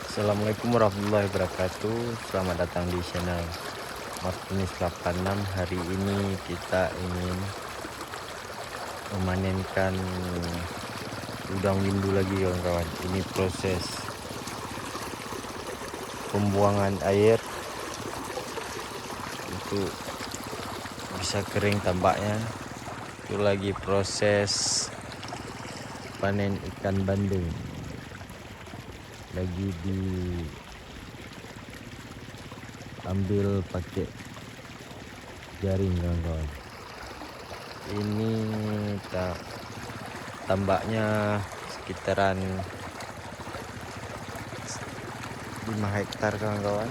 Assalamualaikum warahmatullahi wabarakatuh. Selamat datang di channel Martinus 86. Hari ini kita ingin memanenkan udang windu lagi kawan-kawan. Ini proses pembuangan air untuk bisa kering tambaknya. Itu lagi proses panen ikan bandeng, lagi diambil pakai jaring kawan-kawan. Ini tambaknya sekitaran 5 hektar kawan-kawan.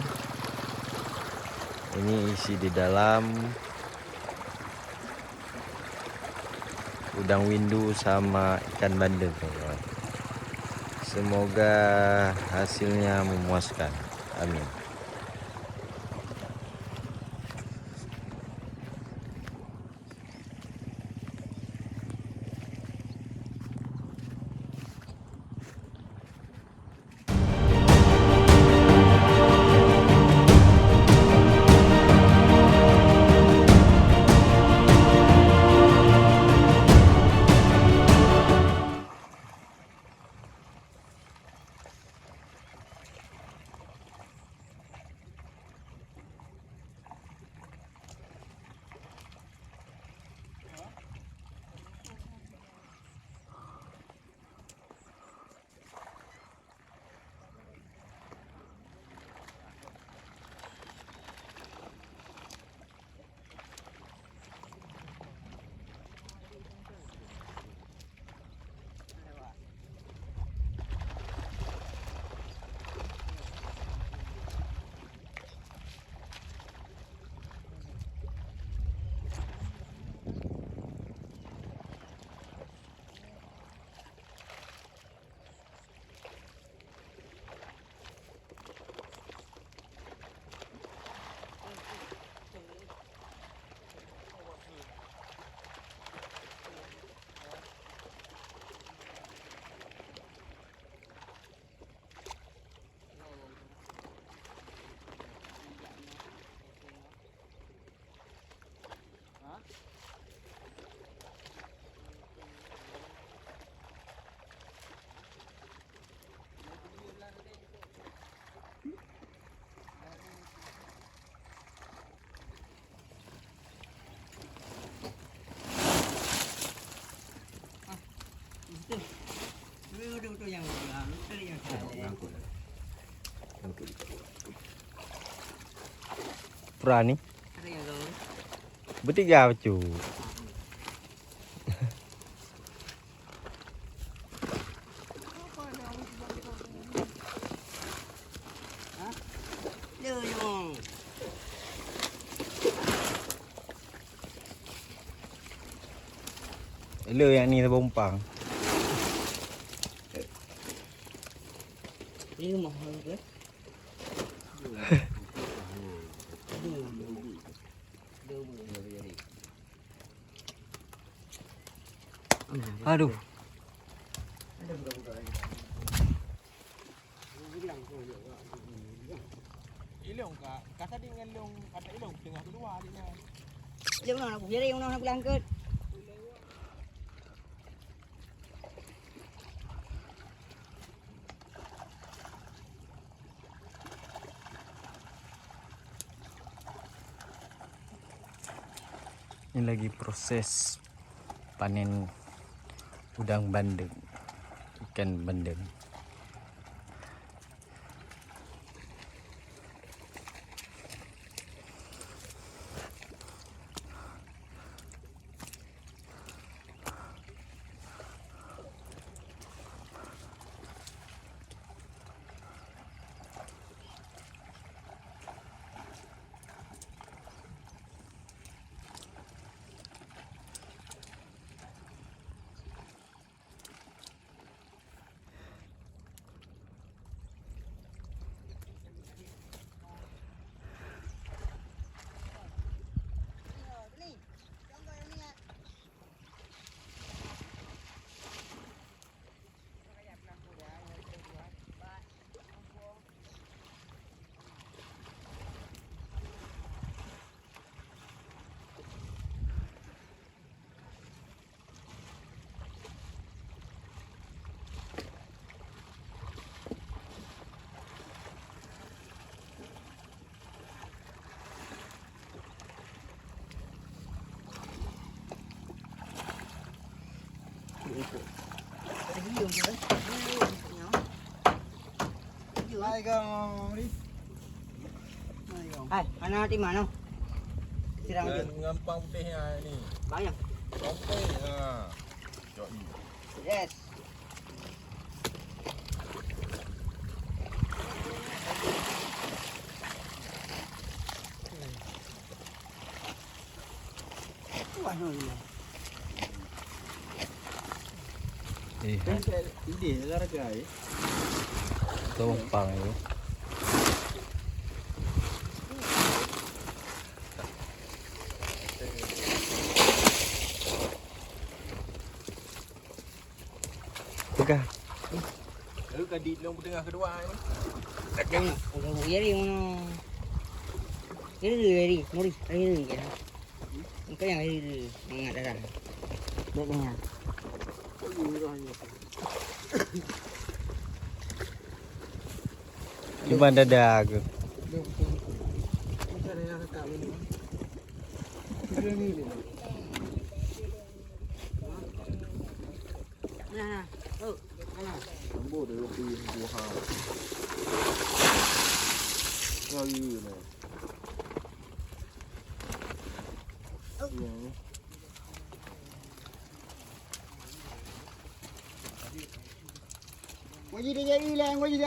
Ini isi di dalam udang windu sama ikan bandeng kawan-kawan. Semoga hasilnya memuaskan. Amin. Berani? Bertiga cu. Lu yang ni terbompang. Ini mahal ke? Aduh. Ilong kak, kata dengan ilong ada ilong tengah kedua dia. Ilong nak jadi ilong nak berangkat. Ini lagi proses panen udang bandeng, ikan bandeng. lông chưa? Hai kang ni. Hai, mana di mana? Sirang tu. Ngampang putih ni. Banyak. Sampai Jom. Yes. Wah, no. Lihat Ini harga tumpang itu. Tegah. Kadi long tengah kedua ni. Jangan. Udah biarin mana. Ini muri, ini ya. Engkau yang ini mengadakan. Baiknya. Gimana dah aku? Nah, oh, mana? Ambo dia pergi buah. Kali ni. Mau jadi lah, mau jadi